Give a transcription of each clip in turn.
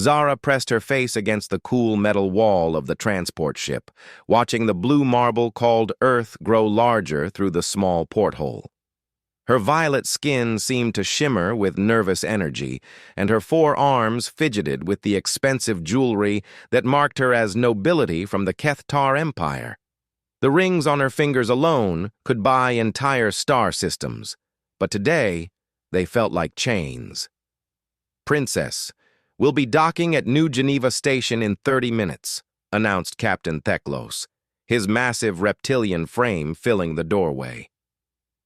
Zara pressed her face against the cool metal wall of the transport ship, watching the blue marble called Earth grow larger through the small porthole. Her violet skin seemed to shimmer with nervous energy, and her 4 arms fidgeted with the expensive jewelry that marked her as nobility from the Kethtar Empire. The rings on her fingers alone could buy entire star systems, but today they felt like chains. "Princess, we'll be docking at New Geneva Station in 30 minutes, announced Captain Theklos, his massive reptilian frame filling the doorway.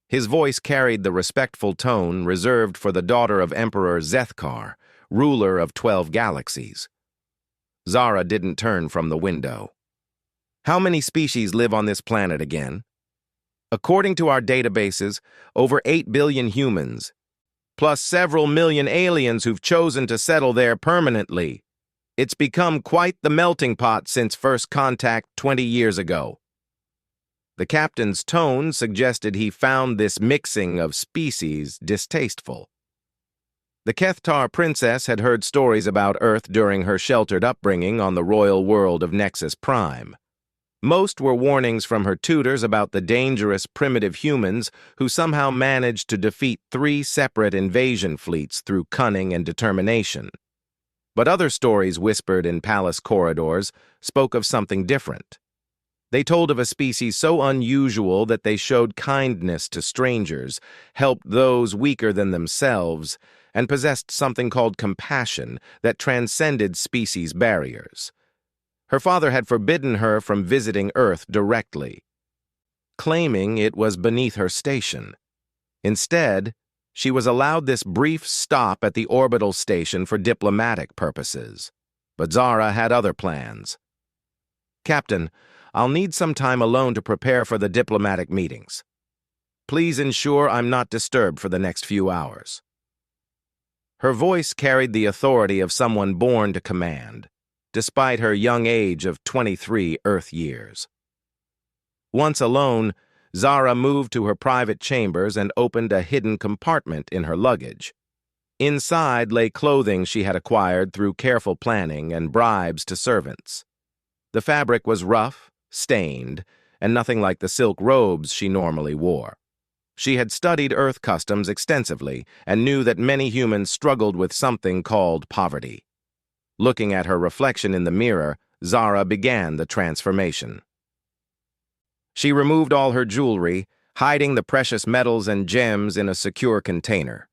His voice carried the respectful tone reserved for the daughter of Emperor Zethkar, ruler of 12 galaxies. Zara didn't turn from the window. "How many species live on this planet again?" "According to our databases, over 8 billion humans, plus several million aliens who've chosen to settle there permanently. It's become quite the melting pot since first contact 20 years ago." The captain's tone suggested he found this mixing of species distasteful. The Kethtar princess had heard stories about Earth during her sheltered upbringing on the royal world of Nexus Prime. Most were warnings from her tutors about the dangerous primitive humans who somehow managed to defeat 3 separate invasion fleets through cunning and determination. But other stories whispered in palace corridors spoke of something different. They told of a species so unusual that they showed kindness to strangers, helped those weaker than themselves, and possessed something called compassion that transcended species barriers. Her father had forbidden her from visiting Earth directly, claiming it was beneath her station. Instead, she was allowed this brief stop at the orbital station for diplomatic purposes. But Zara had other plans. "Captain, I'll need some time alone to prepare for the diplomatic meetings. Please ensure I'm not disturbed for the next few hours." Her voice carried the authority of someone born to command, despite her young age of 23 Earth years. Once alone, Zara moved to her private chambers and opened a hidden compartment in her luggage. Inside lay clothing she had acquired through careful planning and bribes to servants. The fabric was rough, stained, and nothing like the silk robes she normally wore. She had studied Earth customs extensively and knew that many humans struggled with something called poverty. Looking at her reflection in the mirror, Zara began the transformation. She removed all her jewelry, hiding the precious metals and gems in a secure container.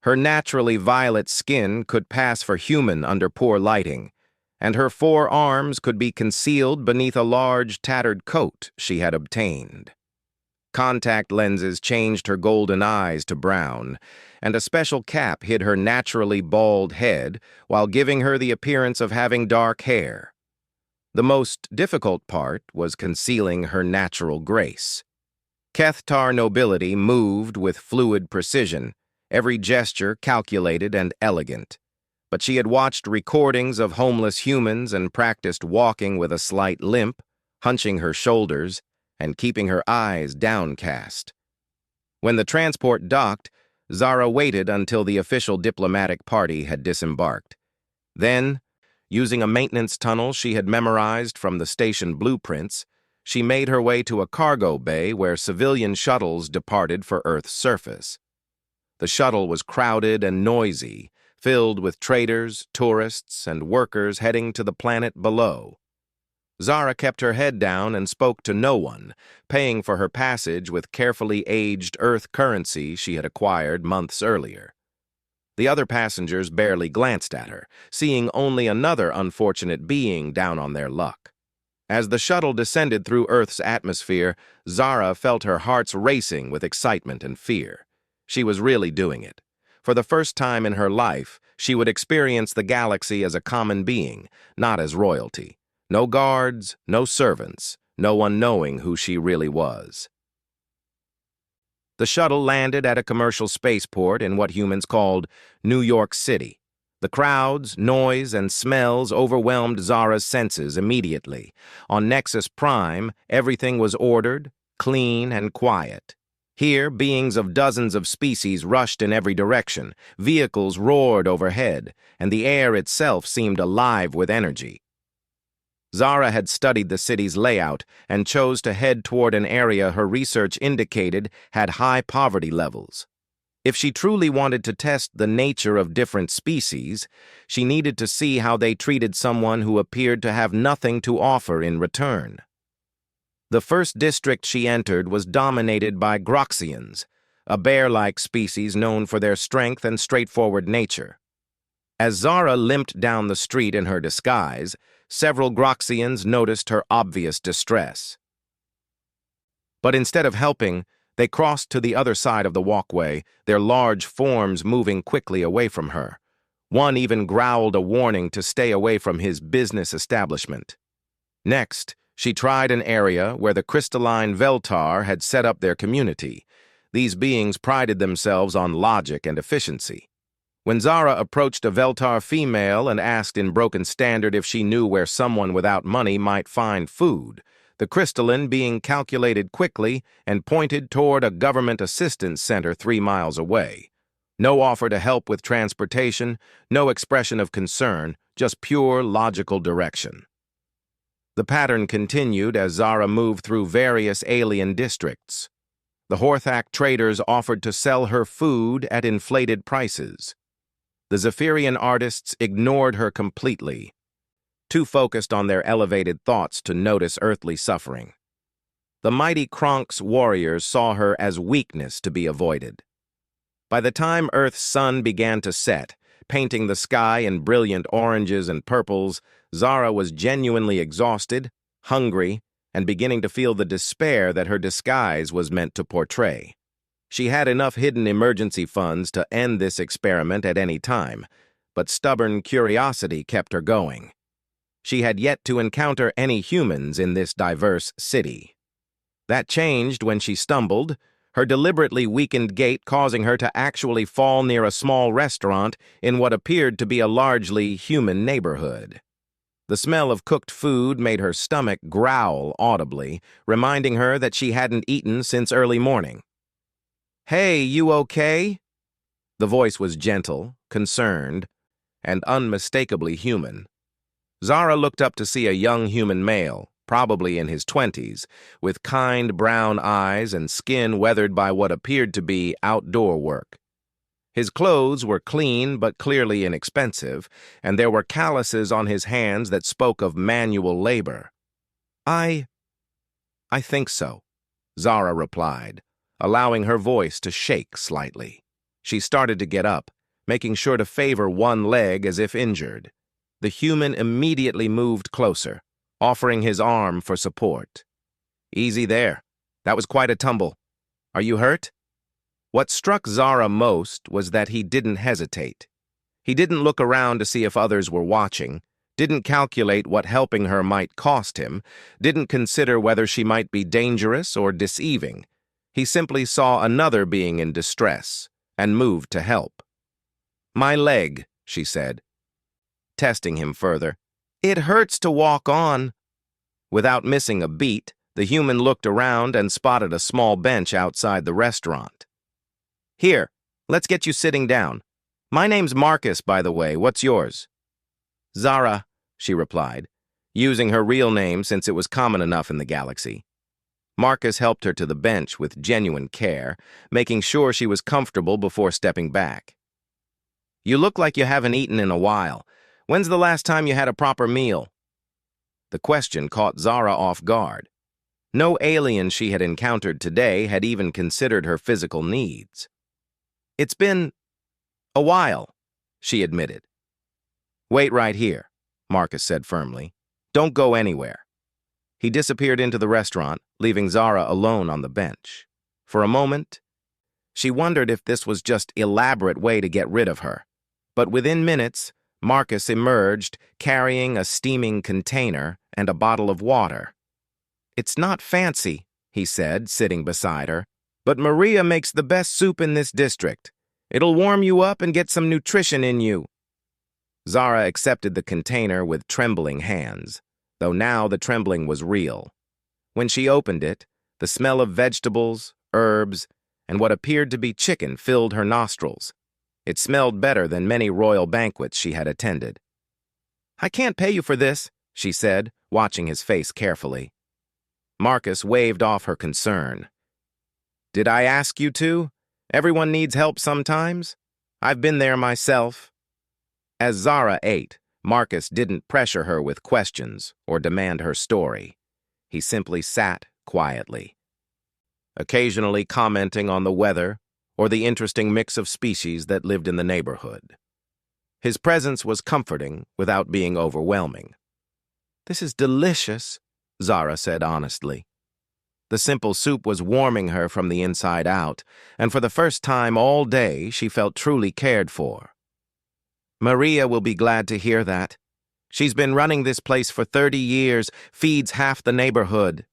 Her naturally violet skin could pass for human under poor lighting, and her 4 arms could be concealed beneath a large, tattered coat she had obtained. Contact lenses changed her golden eyes to brown, and a special cap hid her naturally bald head while giving her the appearance of having dark hair. The most difficult part was concealing her natural grace. Kethtar nobility moved with fluid precision, every gesture calculated and elegant. But she had watched recordings of homeless humans and practiced walking with a slight limp, hunching her shoulders, and keeping her eyes downcast. When the transport docked, Zara waited until the official diplomatic party had disembarked. Then, using a maintenance tunnel she had memorized from the station blueprints, she made her way to a cargo bay where civilian shuttles departed for Earth's surface. The shuttle was crowded and noisy, filled with traders, tourists, and workers heading to the planet below. Zara kept her head down and spoke to no one, paying for her passage with carefully aged Earth currency she had acquired months earlier. The other passengers barely glanced at her, seeing only another unfortunate being down on their luck. As the shuttle descended through Earth's atmosphere, Zara felt her hearts racing with excitement and fear. She was really doing it. For the first time in her life, she would experience the galaxy as a common being, not as royalty. No guards, no servants, no one knowing who she really was. The shuttle landed at a commercial spaceport in what humans called New York City. The crowds, noise, and smells overwhelmed Zara's senses immediately. On Nexus Prime, everything was ordered, clean, and quiet. Here, beings of dozens of species rushed in every direction, vehicles roared overhead, and the air itself seemed alive with energy. Zara had studied the city's layout and chose to head toward an area her research indicated had high poverty levels. If she truly wanted to test the nature of different species, she needed to see how they treated someone who appeared to have nothing to offer in return. The first district she entered was dominated by Groxians, a bear-like species known for their strength and straightforward nature. As Zara limped down the street in her disguise, several Groxians noticed her obvious distress. But instead of helping, they crossed to the other side of the walkway, their large forms moving quickly away from her. One even growled a warning to stay away from his business establishment. Next, she tried an area where the crystalline Veltar had set up their community. These beings prided themselves on logic and efficiency. When Zara approached a Veltar female and asked in broken standard if she knew where someone without money might find food, the crystalline being calculated quickly and pointed toward a government assistance center 3 miles away. No offer to help with transportation, no expression of concern, just pure logical direction. The pattern continued as Zara moved through various alien districts. The Horthak traders offered to sell her food at inflated prices. The Zephyrian artists ignored her completely, too focused on their elevated thoughts to notice earthly suffering. The mighty Kronk's warriors saw her as weakness to be avoided. By the time Earth's sun began to set, painting the sky in brilliant oranges and purples, Zara was genuinely exhausted, hungry, and beginning to feel the despair that her disguise was meant to portray. She had enough hidden emergency funds to end this experiment at any time, but stubborn curiosity kept her going. She had yet to encounter any humans in this diverse city. That changed when she stumbled, her deliberately weakened gait causing her to actually fall near a small restaurant in what appeared to be a largely human neighborhood. The smell of cooked food made her stomach growl audibly, reminding her that she hadn't eaten since early morning. "Hey, you okay?" The voice was gentle, concerned, and unmistakably human. Zara looked up to see a young human male, probably in his 20s, with kind brown eyes and skin weathered by what appeared to be outdoor work. His clothes were clean but clearly inexpensive, and there were calluses on his hands that spoke of manual labor. I think so," Zara replied, allowing her voice to shake slightly. She started to get up, making sure to favor one leg as if injured. The human immediately moved closer, offering his arm for support. "Easy there. That was quite a tumble. Are you hurt?" What struck Zara most was that he didn't hesitate. He didn't look around to see if others were watching, didn't calculate what helping her might cost him, didn't consider whether she might be dangerous or deceiving. He simply saw another being in distress and moved to help. "My leg," she said, testing him further. "It hurts to walk on." Without missing a beat, the human looked around and spotted a small bench outside the restaurant. "Here, let's get you sitting down. My name's Marcus, by the way. What's yours?" "Zara," she replied, using her real name since it was common enough in the galaxy. Marcus helped her to the bench with genuine care, making sure she was comfortable before stepping back. "You look like you haven't eaten in a while. When's the last time you had a proper meal?" The question caught Zara off guard. No alien she had encountered today had even considered her physical needs. "It's been a while," she admitted. "Wait right here," Marcus said firmly. "Don't go anywhere." He disappeared into the restaurant, leaving Zara alone on the bench. For a moment, she wondered if this was just an elaborate way to get rid of her. But within minutes, Marcus emerged, carrying a steaming container and a bottle of water. "It's not fancy," he said, sitting beside her, "but Maria makes the best soup in this district. It'll warm you up and get some nutrition in you." Zara accepted the container with trembling hands, though now the trembling was real. When she opened it, the smell of vegetables, herbs, and what appeared to be chicken filled her nostrils. It smelled better than many royal banquets she had attended. "I can't pay you for this," she said, watching his face carefully. Marcus waved off her concern. "Did I ask you to? Everyone needs help sometimes. I've been there myself." As Zara ate, Marcus didn't pressure her with questions or demand her story. He simply sat quietly, occasionally commenting on the weather or the interesting mix of species that lived in the neighborhood. His presence was comforting without being overwhelming. "This is delicious," Zara said honestly. The simple soup was warming her from the inside out, and for the first time all day she felt truly cared for. "Maria will be glad to hear that. She's been running this place for 30 years, feeds half the neighborhood."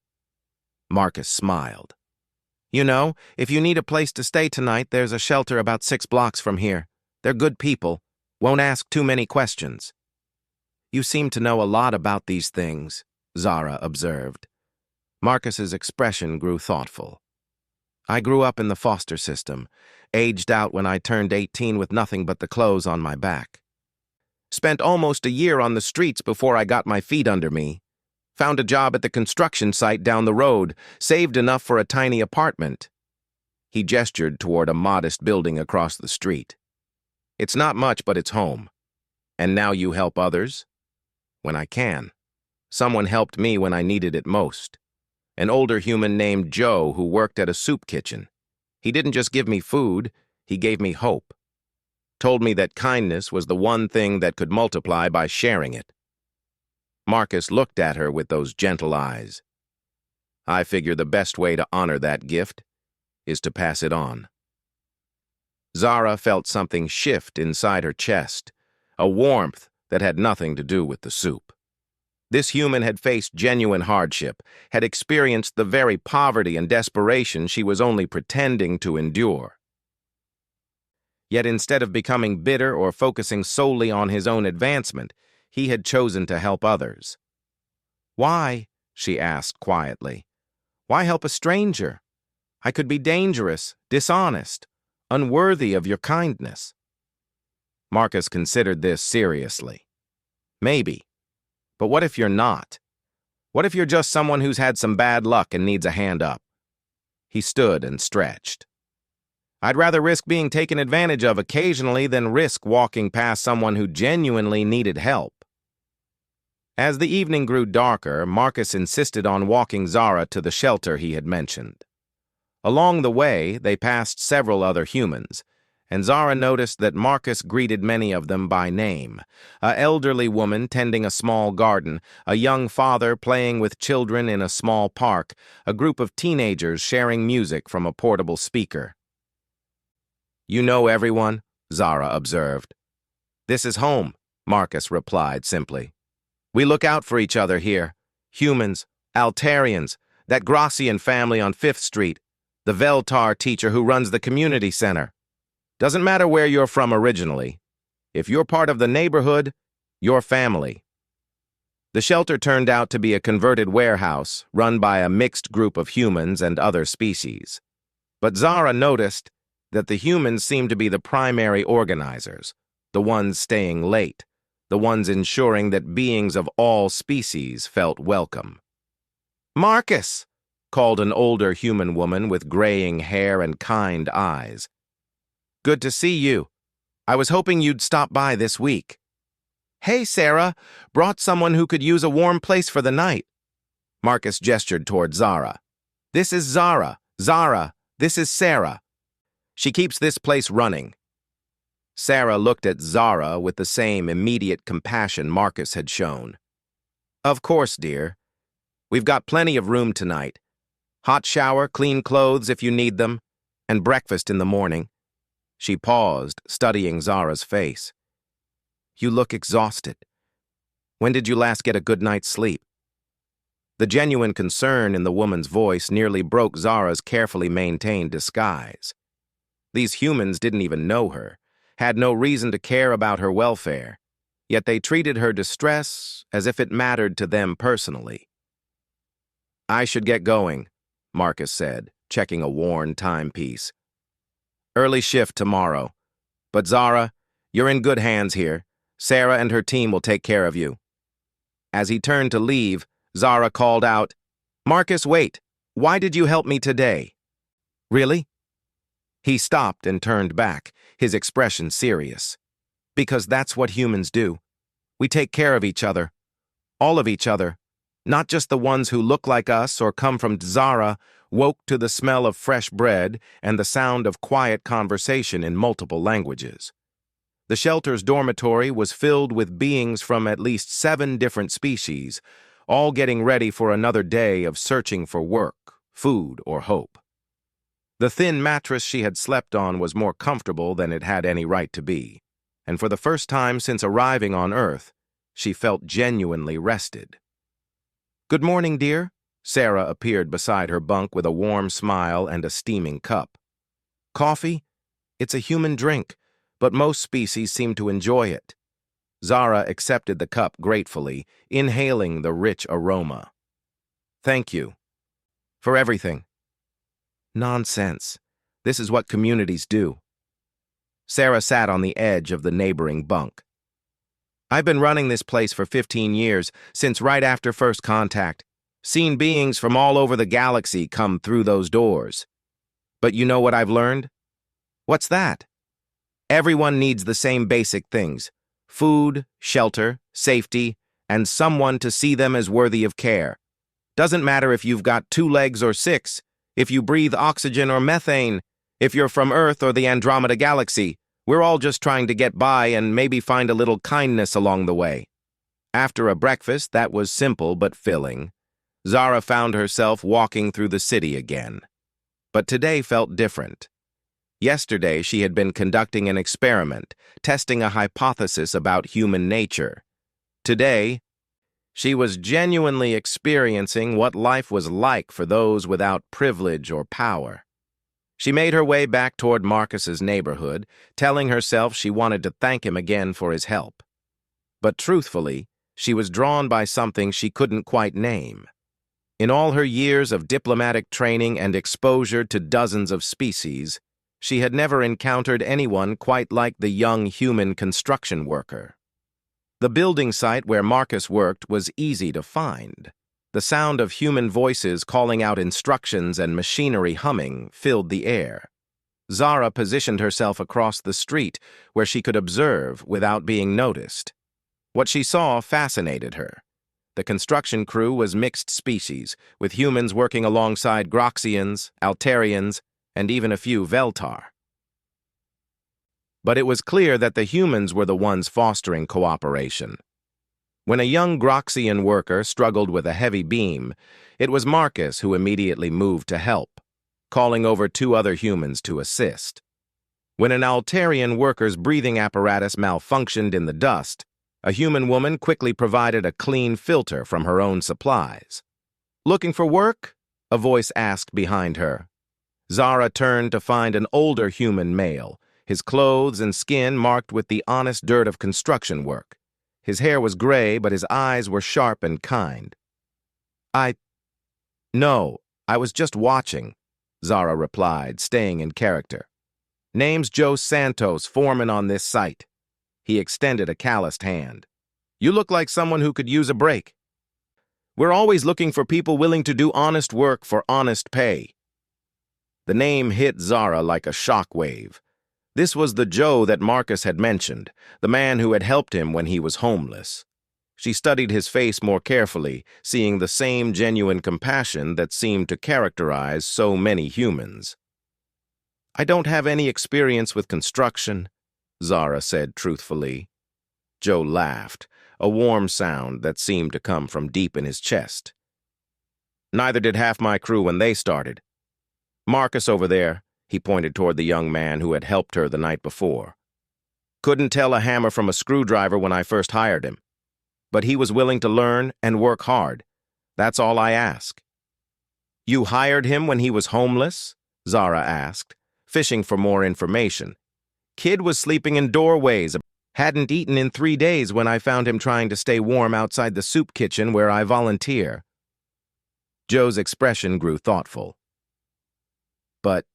Marcus smiled. "You know, if you need a place to stay tonight, there's a shelter about 6 blocks from here. They're good people, won't ask too many questions." "You seem to know a lot about these things," Zara observed. Marcus's expression grew thoughtful. "I grew up in the foster system, aged out when I turned 18 with nothing but the clothes on my back. Spent almost a year on the streets before I got my feet under me. Found a job at the construction site down the road, saved enough for a tiny apartment." He gestured toward a modest building across the street. "It's not much, but it's home. And now you help others?" "When I can. Someone helped me when I needed it most. An older human named Joe who worked at a soup kitchen. He didn't just give me food, he gave me hope. Told me that kindness was the one thing that could multiply by sharing it." Marcus looked at her with those gentle eyes. "I figure the best way to honor that gift is to pass it on." Zara felt something shift inside her chest, a warmth that had nothing to do with the soup. This human had faced genuine hardship, had experienced the very poverty and desperation she was only pretending to endure. Yet instead of becoming bitter or focusing solely on his own advancement, he had chosen to help others. "Why?" she asked quietly. "Why help a stranger? I could be dangerous, dishonest, unworthy of your kindness." Marcus considered this seriously. "Maybe. But what if you're not? What if you're just someone who's had some bad luck and needs a hand up?" He stood and stretched. "I'd rather risk being taken advantage of occasionally than risk walking past someone who genuinely needed help." As the evening grew darker, Marcus insisted on walking Zara to the shelter he had mentioned. Along the way, they passed several other humans, and Zara noticed that Marcus greeted many of them by name: an elderly woman tending a small garden, a young father playing with children in a small park, a group of teenagers sharing music from a portable speaker. "You know everyone," Zara observed. "This is home," Marcus replied simply. "We look out for each other here. Humans, Altarians, that Gracian family on 5th Street, the Veltar teacher who runs the community center. Doesn't matter where you're from originally. If you're part of the neighborhood, you're family." The shelter turned out to be a converted warehouse run by a mixed group of humans and other species. But Zara noticed that the humans seemed to be the primary organizers, the ones staying late, the ones ensuring that beings of all species felt welcome. "Marcus!" called an older human woman with graying hair and kind eyes. "Good to see you. I was hoping you'd stop by this week." "Hey, Sarah, brought someone who could use a warm place for the night." Marcus gestured toward Zara. "This is Zara. Zara, this is Sarah. She keeps this place running." Sarah looked at Zara with the same immediate compassion Marcus had shown. "Of course, dear. We've got plenty of room tonight. Hot shower, clean clothes if you need them, and breakfast in the morning." She paused, studying Zara's face. "You look exhausted. When did you last get a good night's sleep?" The genuine concern in the woman's voice nearly broke Zara's carefully maintained disguise. These humans didn't even know her, had no reason to care about her welfare, yet they treated her distress as if it mattered to them personally. "I should get going," Marcus said, checking a worn timepiece. Early shift tomorrow. But Zara, you're in good hands here. Sarah and her team will take care of you. As he turned to leave, Zara called out, Marcus, wait. Why did you help me today? Really? He stopped and turned back, his expression serious. Because that's what humans do. We take care of each other. All of each other. Not just the ones who look like us or come from Zara, woke to the smell of fresh bread and the sound of quiet conversation in multiple languages. The shelter's dormitory was filled with beings from at least 7 different species, all getting ready for another day of searching for work, food, or hope. The thin mattress she had slept on was more comfortable than it had any right to be, and for the first time since arriving on Earth, she felt genuinely rested. Good morning, dear. Sarah appeared beside her bunk with a warm smile and a steaming cup. Coffee? It's a human drink, but most species seem to enjoy it. Zara accepted the cup gratefully, inhaling the rich aroma. Thank you. For everything. Nonsense. This is what communities do. Sarah sat on the edge of the neighboring bunk. I've been running this place for 15 years, since right after first contact. Seen beings from all over the galaxy come through those doors. But you know what I've learned? What's that? Everyone needs the same basic things: food, shelter, safety, and someone to see them as worthy of care. Doesn't matter if you've got 2 legs or 6, if you breathe oxygen or methane, if you're from Earth or the Andromeda Galaxy. We're all just trying to get by and maybe find a little kindness along the way. After a breakfast that was simple but filling, Zara found herself walking through the city again. But today felt different. Yesterday she had been conducting an experiment, testing a hypothesis about human nature. Today, she was genuinely experiencing what life was like for those without privilege or power. She made her way back toward Marcus's neighborhood, telling herself she wanted to thank him again for his help. But truthfully, she was drawn by something she couldn't quite name. In all her years of diplomatic training and exposure to dozens of species, she had never encountered anyone quite like the young human construction worker. The building site where Marcus worked was easy to find. The sound of human voices calling out instructions and machinery humming filled the air. Zara positioned herself across the street where she could observe without being noticed. What she saw fascinated her. The construction crew was mixed species, with humans working alongside Groxians, Altarians, and even a few Veltar. But it was clear that the humans were the ones fostering cooperation. When a young Groxian worker struggled with a heavy beam, it was Marcus who immediately moved to help, calling over 2 other humans to assist. When an Altarian worker's breathing apparatus malfunctioned in the dust, a human woman quickly provided a clean filter from her own supplies. Looking for work? A voice asked behind her. Zara turned to find an older human male, his clothes and skin marked with the honest dirt of construction work. His hair was gray, but his eyes were sharp and kind. No, I was just watching, Zara replied, staying in character. Name's Joe Santos, foreman on this site. He extended a calloused hand. You look like someone who could use a break. We're always looking for people willing to do honest work for honest pay. The name hit Zara like a shockwave. This was the Joe that Marcus had mentioned, the man who had helped him when he was homeless. She studied his face more carefully, seeing the same genuine compassion that seemed to characterize so many humans. I don't have any experience with construction, Zara said truthfully. Joe laughed, a warm sound that seemed to come from deep in his chest. Neither did half my crew when they started. Marcus over there, he pointed toward the young man who had helped her the night before. Couldn't tell a hammer from a screwdriver when I first hired him. But he was willing to learn and work hard. That's all I ask. You hired him when he was homeless? Zara asked, fishing for more information. Kid was sleeping in doorways, hadn't eaten in 3 days when I found him trying to stay warm outside the soup kitchen where I volunteer. Joe's expression grew thoughtful. But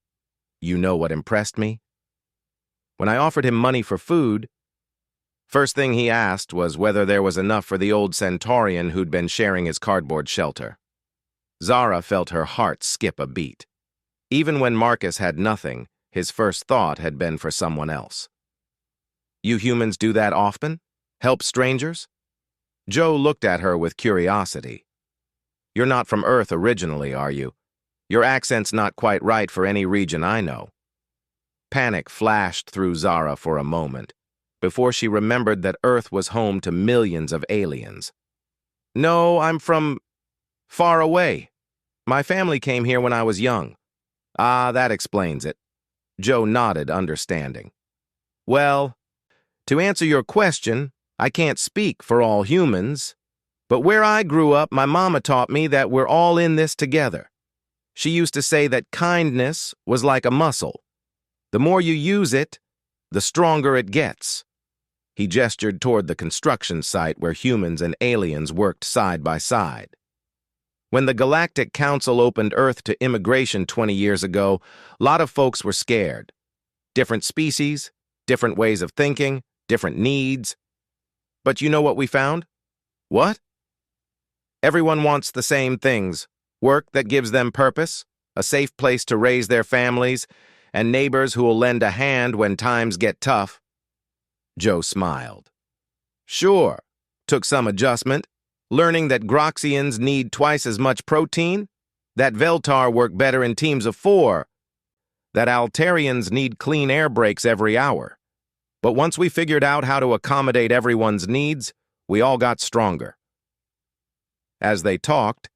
you know what impressed me? When I offered him money for food, first thing he asked was whether there was enough for the old Centaurian who'd been sharing his cardboard shelter. Zara felt her heart skip a beat. Even when Marcus had nothing, his first thought had been for someone else. You humans do that often? Help strangers? Joe looked at her with curiosity. You're not from Earth originally, are you? Your accent's not quite right for any region I know. Panic flashed through Zara for a moment, before she remembered that Earth was home to millions of aliens. No, I'm from far away. My family came here when I was young. Ah, that explains it. Joe nodded, understanding. Well, to answer your question, I can't speak for all humans, but where I grew up, my mama taught me that we're all in this together. She used to say that kindness was like a muscle. The more you use it, the stronger it gets. He gestured toward the construction site where humans and aliens worked side by side. When the Galactic Council opened Earth to immigration 20 years ago, a lot of folks were scared. Different species, different ways of thinking, different needs. But you know what we found? What? Everyone wants the same things. Work that gives them purpose, a safe place to raise their families, and neighbors who will lend a hand when times get tough. Joe smiled. Sure, took some adjustment, learning that Groxians need twice as much protein, that Veltar work better in teams of 4, that Altarians need clean air breaks every hour. But once we figured out how to accommodate everyone's needs, we all got stronger. As they talked,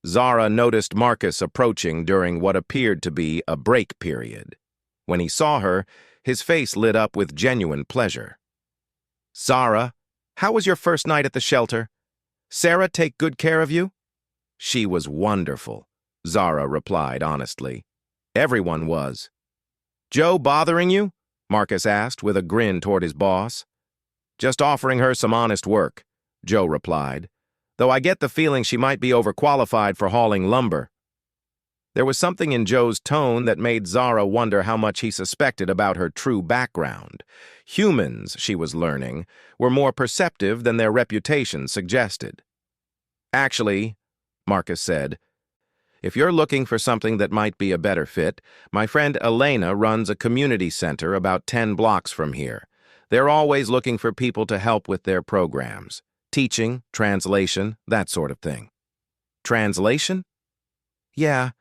Zara noticed Marcus approaching during what appeared to be a break period. When he saw her, his face lit up with genuine pleasure. Zara, how was your first night at the shelter? Sarah take good care of you? She was wonderful, Zara replied honestly. Everyone was. Joe bothering you? Marcus asked with a grin toward his boss. Just offering her some honest work, Joe replied, though I get the feeling she might be overqualified for hauling lumber. There was something in Joe's tone that made Zara wonder how much he suspected about her true background. Humans, she was learning, were more perceptive than their reputation suggested. Actually, Marcus said, if you're looking for something that might be a better fit, my friend Elena runs a community center about 10 blocks from here. They're always looking for people to help with their programs. Teaching, translation, that sort of thing. Translation? Yeah.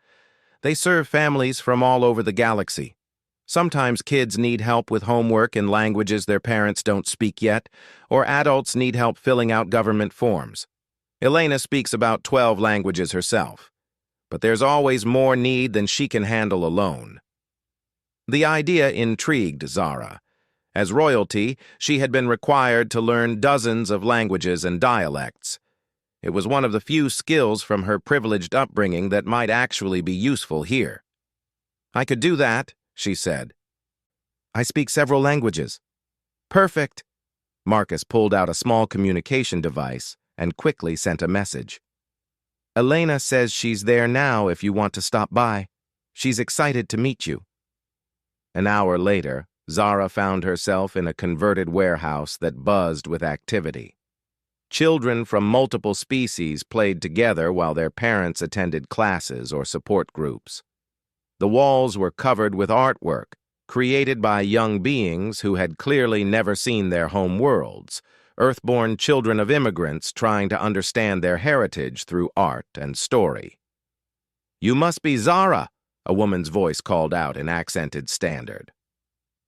They serve families from all over the galaxy. Sometimes kids need help with homework in languages their parents don't speak yet, or adults need help filling out government forms. Elena speaks about 12 languages herself, but there's always more need than she can handle alone. The idea intrigued Zara. As royalty, she had been required to learn dozens of languages and dialects. It was one of the few skills from her privileged upbringing that might actually be useful here. I could do that, she said. I speak several languages. Perfect. Marcus pulled out a small communication device and quickly sent a message. Elena says she's there now if you want to stop by. She's excited to meet you. An hour later, Zara found herself in a converted warehouse that buzzed with activity. Children from multiple species played together while their parents attended classes or support groups. The walls were covered with artwork, created by young beings who had clearly never seen their home worlds, Earthborn children of immigrants trying to understand their heritage through art and story. You must be Zara, a woman's voice called out in accented standard.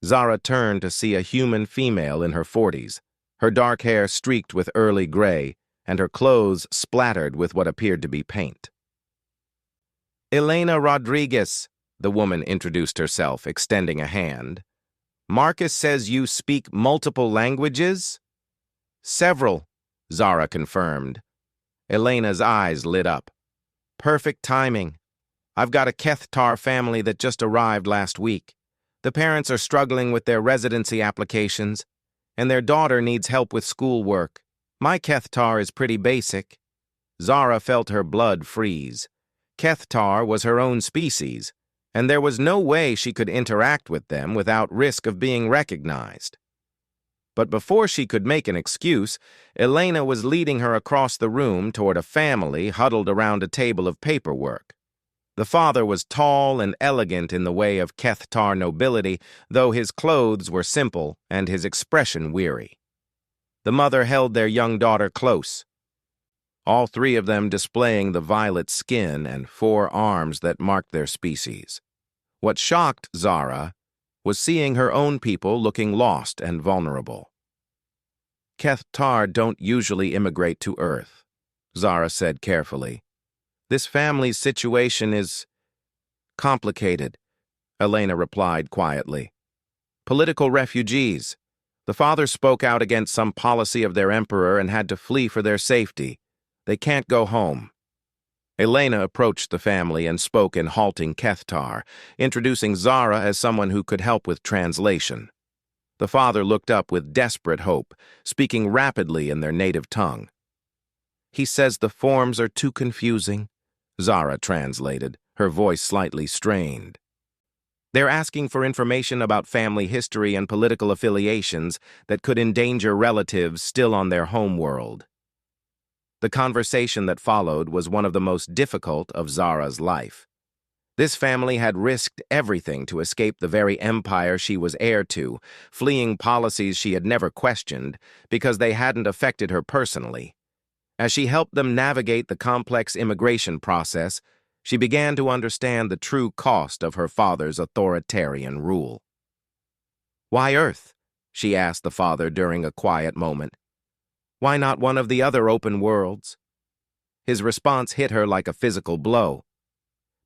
Zara turned to see a human female in her 40s, her dark hair streaked with early gray, and her clothes splattered with what appeared to be paint. Elena Rodriguez, the woman introduced herself, extending a hand. Marcus says you speak multiple languages? Several, Zara confirmed. Elena's eyes lit up. Perfect timing. I've got a Kethtar family that just arrived last week. The parents are struggling with their residency applications, and their daughter needs help with schoolwork. My Kethtar is pretty basic. Zara felt her blood freeze. Kethtar was her own species, and there was no way she could interact with them without risk of being recognized. But before she could make an excuse, Elena was leading her across the room toward a family huddled around a table of paperwork. The father was tall and elegant in the way of Kethtar nobility, though his clothes were simple and his expression weary. The mother held their young daughter close, all three of them displaying the violet skin and 4 arms that marked their species. What shocked Zara was seeing her own people looking lost and vulnerable. Kethtar don't usually immigrate to Earth, Zara said carefully. This family's situation is complicated, Elena replied quietly. Political refugees. The father spoke out against some policy of their emperor and had to flee for their safety. They can't go home. Elena approached the family and spoke in halting Kethtar, introducing Zara as someone who could help with translation. The father looked up with desperate hope, speaking rapidly in their native tongue. He says the forms are too confusing, Zara translated, her voice slightly strained. They're asking for information about family history and political affiliations that could endanger relatives still on their home world. The conversation that followed was one of the most difficult of Zara's life. This family had risked everything to escape the very empire she was heir to, fleeing policies she had never questioned because they hadn't affected her personally. As she helped them navigate the complex immigration process, she began to understand the true cost of her father's authoritarian rule. "Why Earth?" she asked the father during a quiet moment. "Why not one of the other open worlds?" His response hit her like a physical blow.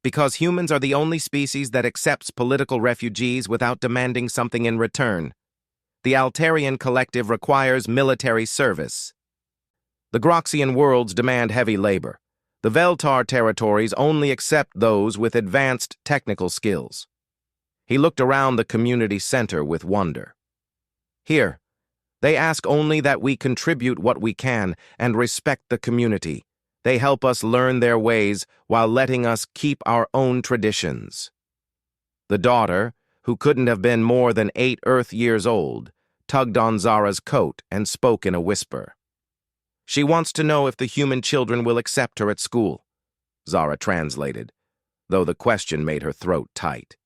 "Because humans are the only species that accepts political refugees without demanding something in return. The Altarian collective requires military service. The Groxian worlds demand heavy labor. The Veltar territories only accept those with advanced technical skills." He looked around the community center with wonder. "Here, they ask only that we contribute what we can and respect the community. They help us learn their ways while letting us keep our own traditions." The daughter, who couldn't have been more than 8 Earth years old, tugged on Zara's coat and spoke in a whisper. "She wants to know if the human children will accept her at school," Zara translated, though the question made her throat tight.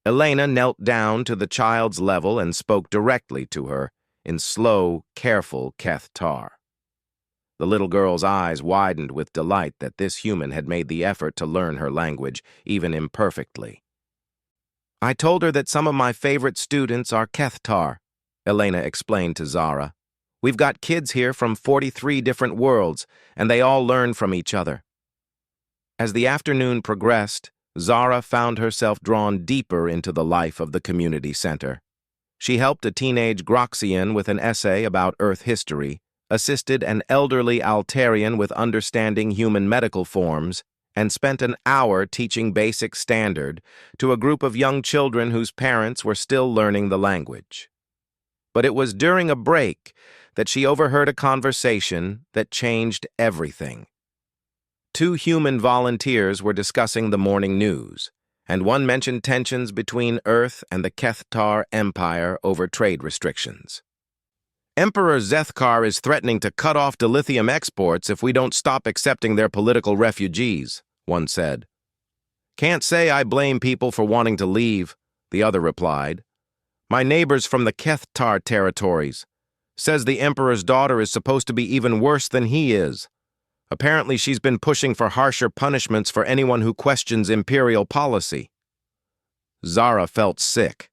Elena knelt down to the child's level and spoke directly to her in slow, careful Kethtar. The little girl's eyes widened with delight that this human had made the effort to learn her language, even imperfectly. "I told her that some of my favorite students are Kethtar," Elena explained to Zara. "We've got kids here from 43 different worlds, and they all learn from each other." As the afternoon progressed, Zara found herself drawn deeper into the life of the community center. She helped a teenage Groxian with an essay about Earth history, assisted an elderly Altarian with understanding human medical forms, and spent an hour teaching basic standard to a group of young children whose parents were still learning the language. But it was during a break that she overheard a conversation that changed everything. 2 human volunteers were discussing the morning news, and one mentioned tensions between Earth and the Kethtar Empire over trade restrictions. "Emperor Zethkar is threatening to cut off dilithium exports if we don't stop accepting their political refugees," one said. "Can't say I blame people for wanting to leave," the other replied. "My neighbor's from the Kethtar territories. Says the Emperor's daughter is supposed to be even worse than he is. Apparently she's been pushing for harsher punishments for anyone who questions imperial policy." Zara felt sick.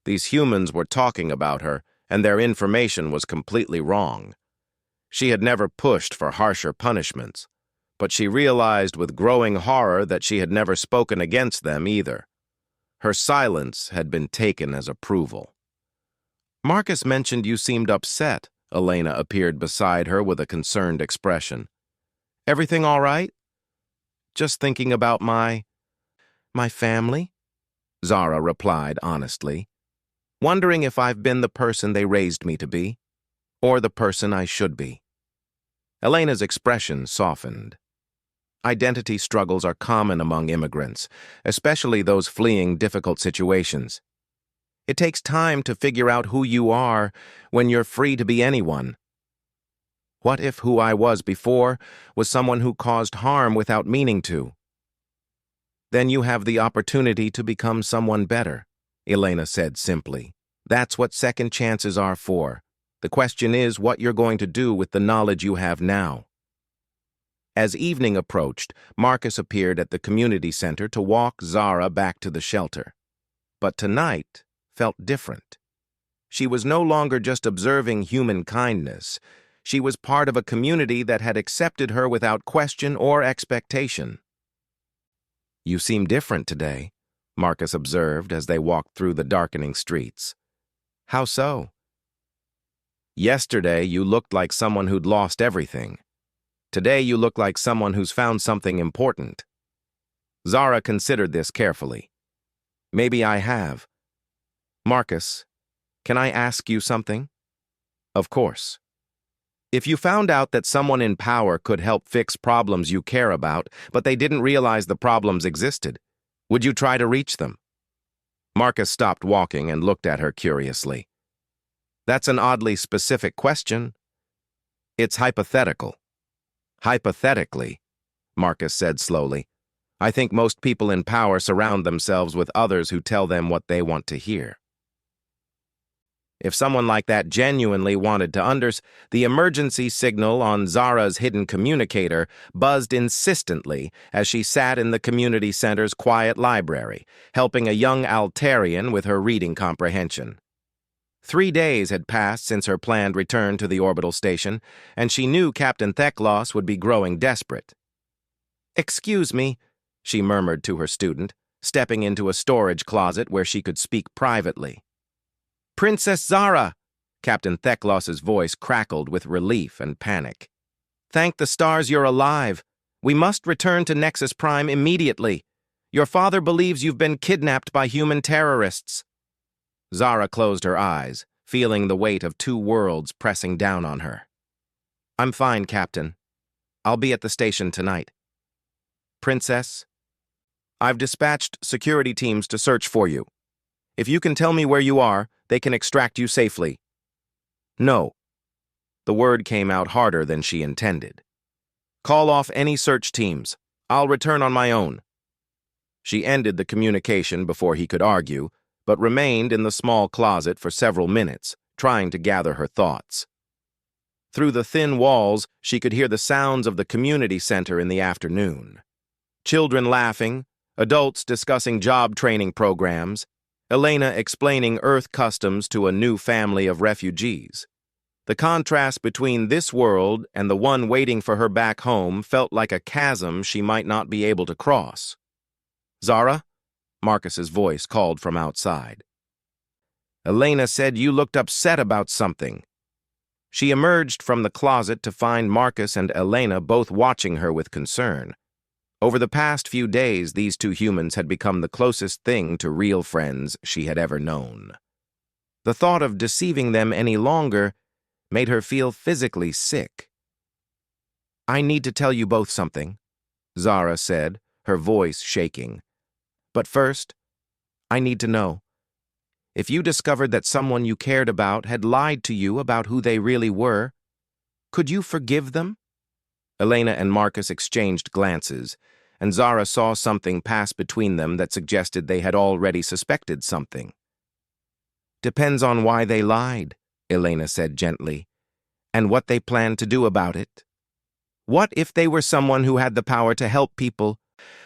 These humans were talking about her, and their information was completely wrong. She had never pushed for harsher punishments, but she realized with growing horror that she had never spoken against them either. Her silence had been taken as approval. "Marcus mentioned you seemed upset." Elena appeared beside her with a concerned expression. "Everything all right?" "Just thinking about my family," Zara replied honestly. "Wondering if I've been the person they raised me to be, or the person I should be." Elena's expression softened. Identity struggles are common among immigrants, especially those fleeing difficult situations. It takes time to figure out who you are when you're free to be anyone. What if who I was before was someone who caused harm without meaning to? Then you have the opportunity to become someone better, Elena said simply. That's what second chances are for. The question is what you're going to do with the knowledge you have now. As evening approached, Marcus appeared at the community center to walk Zara back to the shelter. But tonight felt different. She was no longer just observing human kindness. She was part of a community that had accepted her without question or expectation. "You seem different today," Marcus observed as they walked through the darkening streets. "How so?" "Yesterday you looked like someone who'd lost everything. Today you look like someone who's found something important." Zara considered this carefully. "Maybe I have." "Marcus, can I ask you something?" "Of course." "If you found out that someone in power could help fix problems you care about, but they didn't realize the problems existed, would you try to reach them?" Marcus stopped walking and looked at her curiously. "That's an oddly specific question." "It's hypothetical." "Hypothetically," Marcus said slowly, "I think most people in power surround themselves with others who tell them what they want to hear." If someone like that genuinely wanted to the emergency signal on Zara's hidden communicator buzzed insistently as she sat in the community center's quiet library, helping a young Altarian with her reading comprehension. 3 days had passed since her planned return to the orbital station, and she knew Captain Theklos would be growing desperate. "Excuse me," she murmured to her student, stepping into a storage closet where she could speak privately. "Princess Zara!" Captain Theklos' voice crackled with relief and panic. "Thank the stars you're alive. We must return to Nexus Prime immediately. Your father believes you've been kidnapped by human terrorists." Zara closed her eyes, feeling the weight of 2 worlds pressing down on her. "I'm fine, Captain. I'll be at the station tonight." "Princess, I've dispatched security teams to search for you. If you can tell me where you are, they can extract you safely." "No." The word came out harder than she intended. "Call off any search teams. I'll return on my own." She ended the communication before he could argue, but remained in the small closet for several minutes, trying to gather her thoughts. Through the thin walls, she could hear the sounds of the community center in the afternoon. Children laughing, adults discussing job training programs, Elena explaining Earth customs to a new family of refugees. The contrast between this world and the one waiting for her back home felt like a chasm she might not be able to cross. "Zara?" Marcus's voice called from outside. "Elena said you looked upset about something." She emerged from the closet to find Marcus and Elena both watching her with concern. Over the past few days, these 2 humans had become the closest thing to real friends she had ever known. The thought of deceiving them any longer made her feel physically sick. "I need to tell you both something," Zara said, her voice shaking. "But first, I need to know. If you discovered that someone you cared about had lied to you about who they really were, could you forgive them?" Elena and Marcus exchanged glances, and Zara saw something pass between them that suggested they had already suspected something. "Depends on why they lied," Elena said gently, "and what they planned to do about it. What if they were someone who had the power to help people,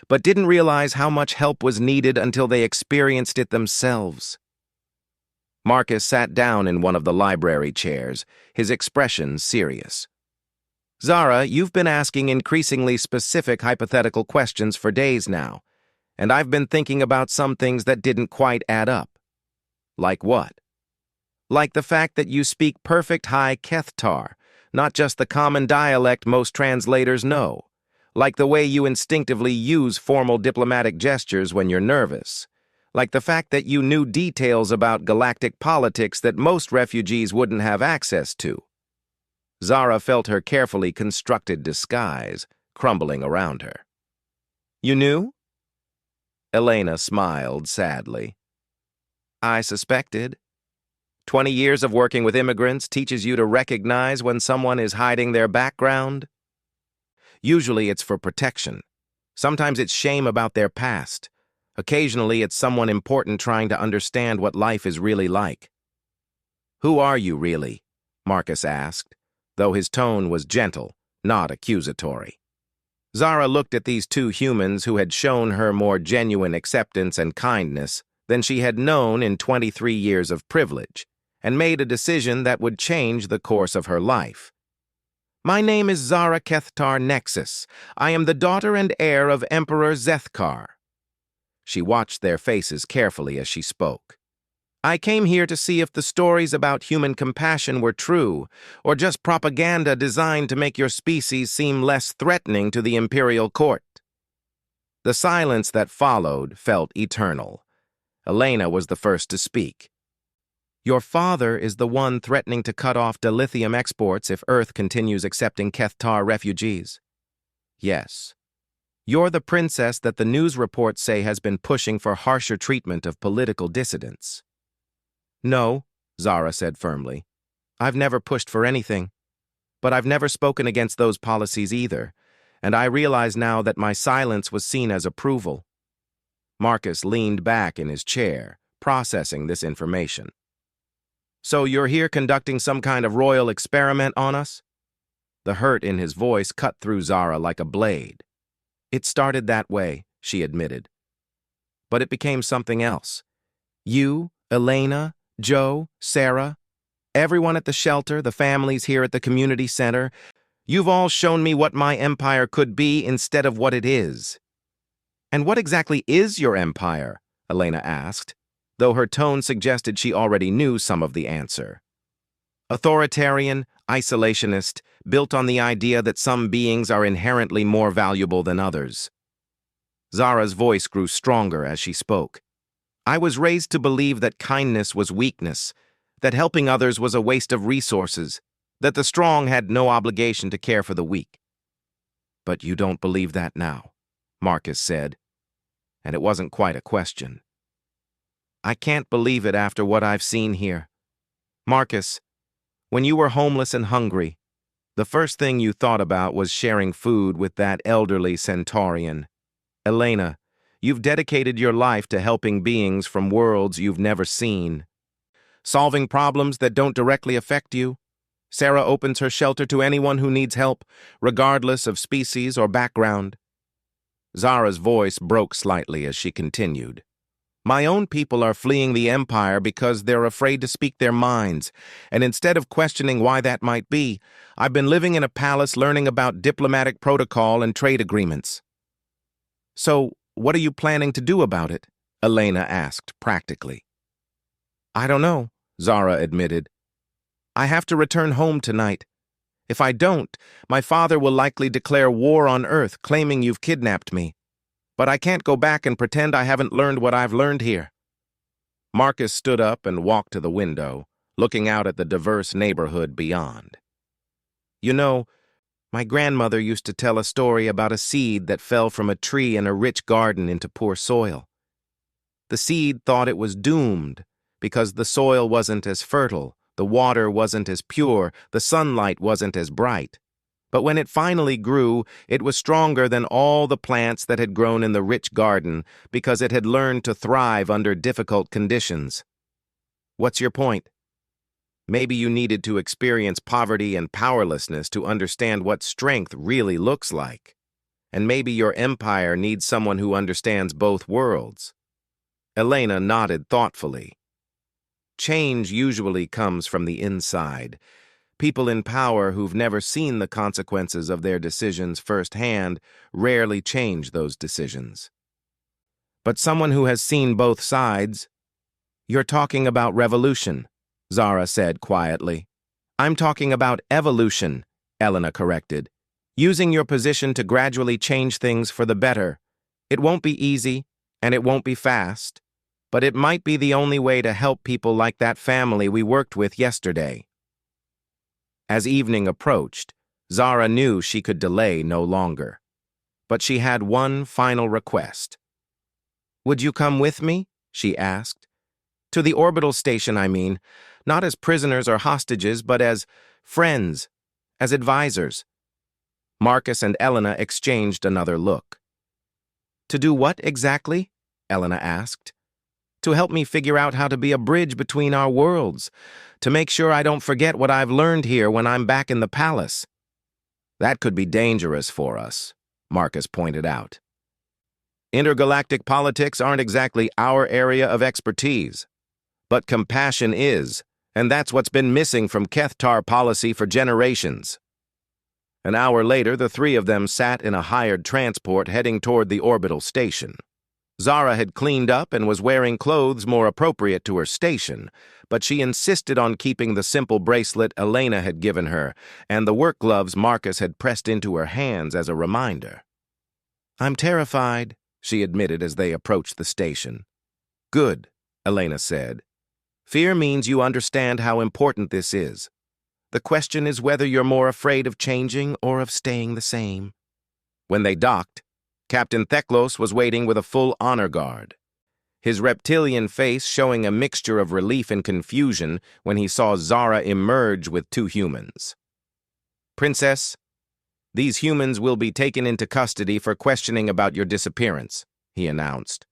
but didn't realize how much help was needed until they experienced it themselves?" Marcus sat down in one of the library chairs, his expression serious. "Zara, you've been asking increasingly specific hypothetical questions for days now, and I've been thinking about some things that didn't quite add up." "Like what?" "Like the fact that you speak perfect High Kethtar, not just the common dialect most translators know. Like the way you instinctively use formal diplomatic gestures when you're nervous. Like the fact that you knew details about galactic politics that most refugees wouldn't have access to." Zara felt her carefully constructed disguise crumbling around her. You knew? Elena smiled sadly. I suspected. 20 years of working with immigrants teaches you to recognize when someone is hiding their background. Usually it's for protection. Sometimes it's shame about their past. Occasionally it's someone important trying to understand what life is really like. Who are you, really? Marcus asked, though his tone was gentle, not accusatory. Zara looked at these two humans who had shown her more genuine acceptance and kindness than she had known in 23 years of privilege, and made a decision that would change the course of her life. My name is Zara Kethtar Nexus. I am the daughter and heir of Emperor Zethkar. She watched their faces carefully as she spoke. I came here to see if the stories about human compassion were true, or just propaganda designed to make your species seem less threatening to the imperial court. The silence that followed felt eternal. Elena was the first to speak. Your father is the one threatening to cut off dilithium exports if Earth continues accepting Kethtar refugees. Yes. You're the princess that the news reports say has been pushing for harsher treatment of political dissidents. No, Zara said firmly. I've never pushed for anything. But I've never spoken against those policies either, and I realize now that my silence was seen as approval. Marcus leaned back in his chair, processing this information. So you're here conducting some kind of royal experiment on us? The hurt in his voice cut through Zara like a blade. It started that way, she admitted. But it became something else. You, Elena, Joe, Sarah, everyone at the shelter, the families here at the community center, you've all shown me what my empire could be instead of what it is. And what exactly is your empire? Elena asked, though her tone suggested she already knew some of the answer. Authoritarian, isolationist, built on the idea that some beings are inherently more valuable than others. Zara's voice grew stronger as she spoke. I was raised to believe that kindness was weakness, that helping others was a waste of resources, that the strong had no obligation to care for the weak. But you don't believe that now, Marcus said, and it wasn't quite a question. I can't believe it after what I've seen here. Marcus, when you were homeless and hungry, the first thing you thought about was sharing food with that elderly Centaurian. Elena, you've dedicated your life to helping beings from worlds you've never seen. Solving problems that don't directly affect you. Sarah opens her shelter to anyone who needs help, regardless of species or background. Zara's voice broke slightly as she continued. My own people are fleeing the Empire because they're afraid to speak their minds, and instead of questioning why that might be, I've been living in a palace learning about diplomatic protocol and trade agreements. So, what are you planning to do about it? Elena asked practically. I don't know, Zara admitted. I have to return home tonight. If I don't, my father will likely declare war on Earth, claiming you've kidnapped me. But I can't go back and pretend I haven't learned what I've learned here. Marcus stood up and walked to the window, looking out at the diverse neighborhood beyond. You know, my grandmother used to tell a story about a seed that fell from a tree in a rich garden into poor soil. The seed thought it was doomed because the soil wasn't as fertile, the water wasn't as pure, the sunlight wasn't as bright. But when it finally grew, it was stronger than all the plants that had grown in the rich garden because it had learned to thrive under difficult conditions. What's your point? Maybe you needed to experience poverty and powerlessness to understand what strength really looks like. And maybe your empire needs someone who understands both worlds. Elena nodded thoughtfully. Change usually comes from the inside. People in power who've never seen the consequences of their decisions firsthand rarely change those decisions. But someone who has seen both sides... You're talking about revolution, Zara said quietly. I'm talking about evolution, Elena corrected. Using your position to gradually change things for the better. It won't be easy, and it won't be fast, but it might be the only way to help people like that family we worked with yesterday. As evening approached, Zara knew she could delay no longer. but she had one final request. "Would you come with me?" she asked. "To the orbital station, I mean. Not as prisoners or hostages, but as friends, as advisors." Marcus and Elena exchanged another look. "To do what exactly?" Elena asked. "To help me figure out how to be a bridge between our worlds, to make sure I don't forget what I've learned here when I'm back in the palace." "That could be dangerous for us," Marcus pointed out. "Intergalactic politics aren't exactly our area of expertise. But compassion is, and that's what's been missing from Kethtar policy for generations." An hour later, the three of them sat in a hired transport heading toward the orbital station. Zara had cleaned up and was wearing clothes more appropriate to her station, but she insisted on keeping the simple bracelet Elena had given her and the work gloves Marcus had pressed into her hands as a reminder. "I'm terrified," she admitted as they approached the station. "Good," Elena said. "Fear means you understand how important this is. The question is whether you're more afraid of changing or of staying the same." When they docked, Captain Theklos was waiting with a full honor guard, his reptilian face showing a mixture of relief and confusion when he saw Zara emerge with two humans. "Princess, these humans will be taken into custody for questioning about your disappearance," he announced.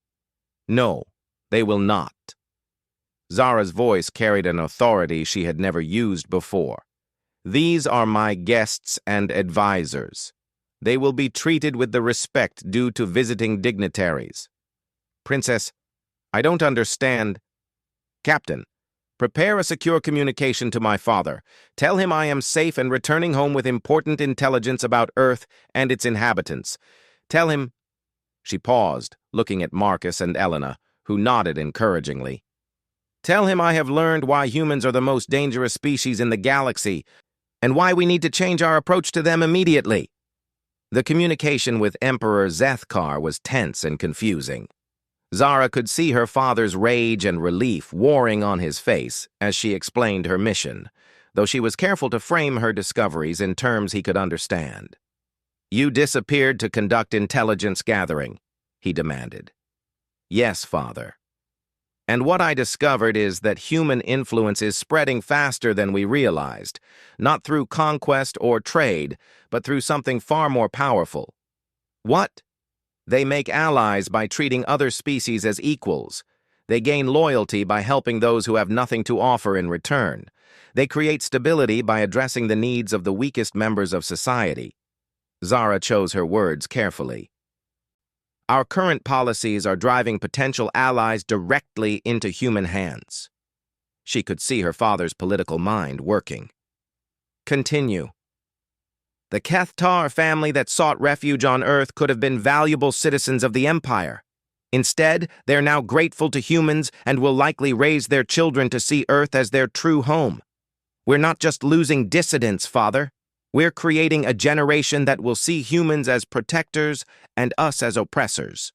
"No, they will not." Zara's voice carried an authority she had never used before. "These are my guests and advisors. They will be treated with the respect due to visiting dignitaries." "Princess, I don't understand." "Captain, prepare a secure communication to my father. Tell him I am safe and returning home with important intelligence about Earth and its inhabitants. Tell him—" She paused, looking at Marcus and Elena, who nodded encouragingly. "Tell him I have learned why humans are the most dangerous species in the galaxy, and why we need to change our approach to them immediately." The communication with Emperor Zethkar was tense and confusing. Zara could see her father's rage and relief warring on his face as she explained her mission, though she was careful to frame her discoveries in terms he could understand. "You disappeared to conduct intelligence gathering," he demanded. "Yes, father. And what I discovered is that human influence is spreading faster than we realized, not through conquest or trade, but through something far more powerful." "What?" "They make allies by treating other species as equals. They gain loyalty by helping those who have nothing to offer in return. They create stability by addressing the needs of the weakest members of society." Zara chose her words carefully. "Our current policies are driving potential allies directly into human hands." She could see her father's political mind working. "Continue." "The Kethtar family that sought refuge on Earth could have been valuable citizens of the Empire. Instead, they're now grateful to humans and will likely raise their children to see Earth as their true home. We're not just losing dissidents, father. We're creating a generation that will see humans as protectors and us as oppressors."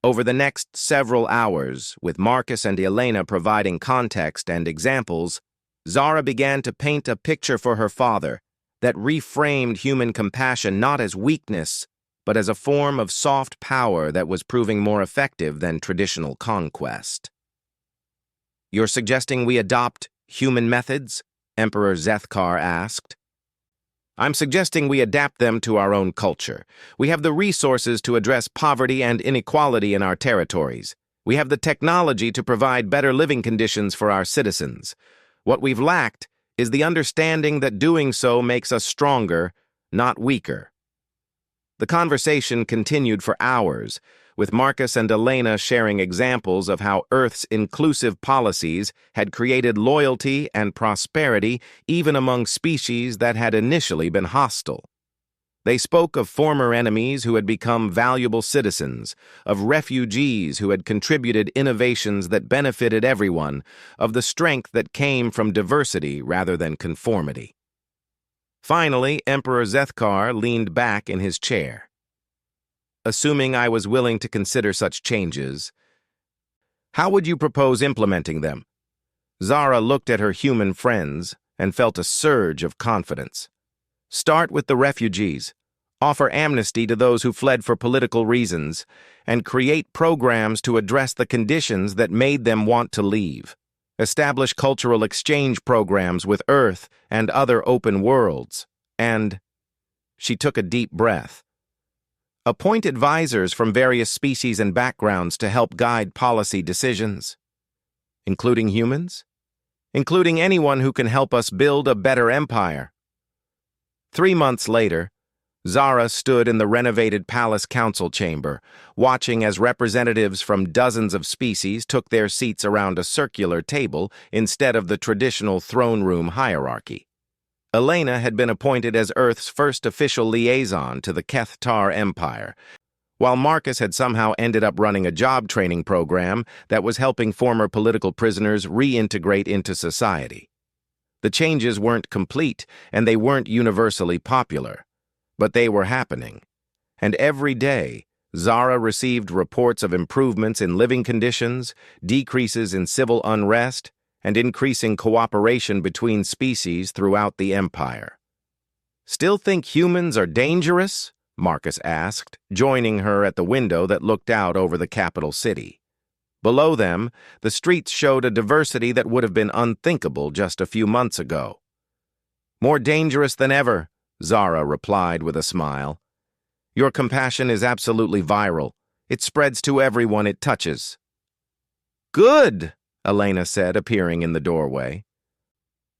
Over the next several hours, with Marcus and Elena providing context and examples, Zara began to paint a picture for her father that reframed human compassion not as weakness, but as a form of soft power that was proving more effective than traditional conquest. "You're suggesting we adopt human methods?" Emperor Zethkar asked. "I'm suggesting we adapt them to our own culture. We have the resources to address poverty and inequality in our territories. We have the technology to provide better living conditions for our citizens. What we've lacked is the understanding that doing so makes us stronger, not weaker." The conversation continued for hours, with Marcus and Elena sharing examples of how Earth's inclusive policies had created loyalty and prosperity even among species that had initially been hostile. They spoke of former enemies who had become valuable citizens, of refugees who had contributed innovations that benefited everyone, of the strength that came from diversity rather than conformity. Finally, Emperor Zethkar leaned back in his chair. "Assuming I was willing to consider such changes, how would you propose implementing them?" Zara looked at her human friends and felt a surge of confidence. "Start with the refugees. offer amnesty to those who fled for political reasons, and create programs to address the conditions that made them want to leave. Establish cultural exchange programs with Earth and other open worlds, and she took a deep breath. Appoint advisors from various species and backgrounds to help guide policy decisions. Including humans? Including anyone who can help us build a better empire. 3 months later, Zara stood in the renovated palace council chamber, watching as representatives from dozens of species took their seats around a circular table instead of the traditional throne room hierarchy. Elena had been appointed as Earth's first official liaison to the Kethtar Empire, while Marcus had somehow ended up running a job training program that was helping former political prisoners reintegrate into society. The changes weren't complete, and they weren't universally popular. But they were happening, and every day, Zara received reports of improvements in living conditions, decreases in civil unrest, and increasing cooperation between species throughout the empire. "Still think humans are dangerous?" Marcus asked, joining her at the window that looked out over the capital city. Below them, the streets showed a diversity that would have been unthinkable just a few months ago. "More dangerous than ever," Zara replied with a smile. "Your compassion is absolutely viral. It spreads to everyone it touches." "Good," Elena said, appearing in the doorway.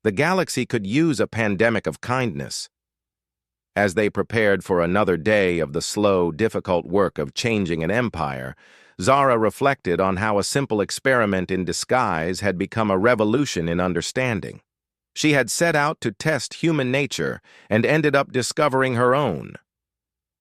The galaxy could use a pandemic of kindness. As they prepared for another day of the slow, difficult work of changing an empire, Zara reflected on how a simple experiment in disguise had become a revolution in understanding. She had set out to test human nature and ended up discovering her own.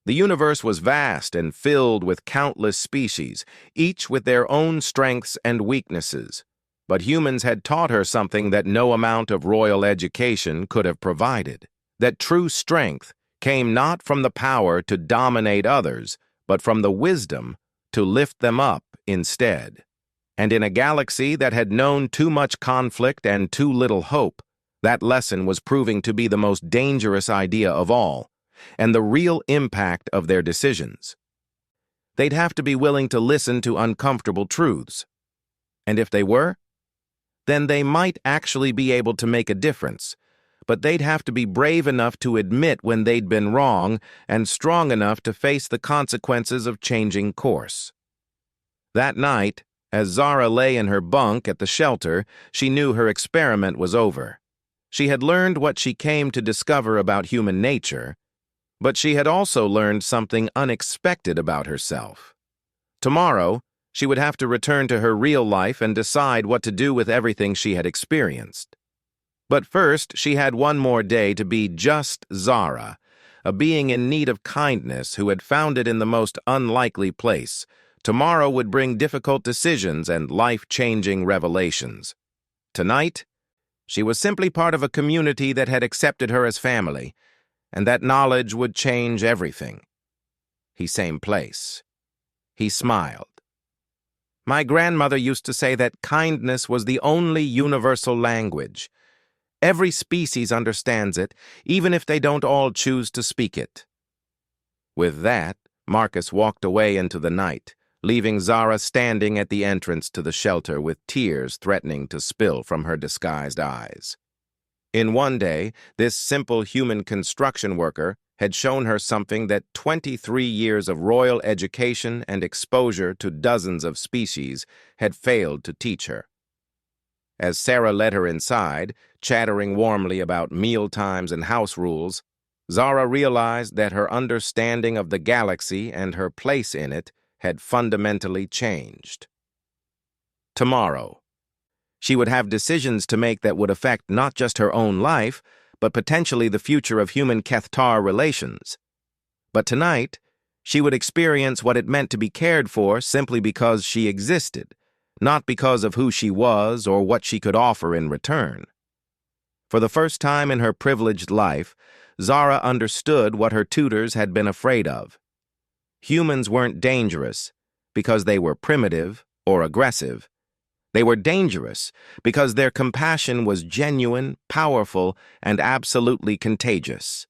The universe was vast and filled with countless species, each with their own strengths and weaknesses. But humans had taught her something that no amount of royal education could have provided: that true strength came not from the power to dominate others, but from the wisdom to lift them up instead. And in a galaxy that had known too much conflict and too little hope, that lesson was proving to be the most dangerous idea of all, and the real impact of their decisions. They'd have to be willing to listen to uncomfortable truths. And if they were, then they might actually be able to make a difference, but they'd have to be brave enough to admit when they'd been wrong and strong enough to face the consequences of changing course. That night, as Zara lay in her bunk at the shelter, she knew her experiment was over. She had learned what she came to discover about human nature, but she had also learned something unexpected about herself. Tomorrow, she would have to return to her real life and decide what to do with everything she had experienced. But first, she had one more day to be just Zara, a being in need of kindness who had found it in the most unlikely place. Tomorrow would bring difficult decisions and life-changing revelations. Tonight, she was simply part of a community that had accepted her as family, and that knowledge would change everything. Same place. He smiled. "My grandmother used to say that kindness was the only universal language. Every species understands it, even if they don't all choose to speak it." With that, Marcus walked away into the night, leaving Zara standing at the entrance to the shelter with tears threatening to spill from her disguised eyes. In one day, this simple human construction worker had shown her something that 23 years of royal education and exposure to dozens of species had failed to teach her. As Sarah led her inside, chattering warmly about meal times and house rules, Zara realized that her understanding of the galaxy and her place in it had fundamentally changed. Tomorrow, she would have decisions to make that would affect not just her own life, but potentially the future of human-Kethtar relations. But tonight, she would experience what it meant to be cared for simply because she existed, not because of who she was or what she could offer in return. For the first time in her privileged life, Zara understood what her tutors had been afraid of. Humans weren't dangerous because they were primitive or aggressive. They were dangerous because their compassion was genuine, powerful, and absolutely contagious.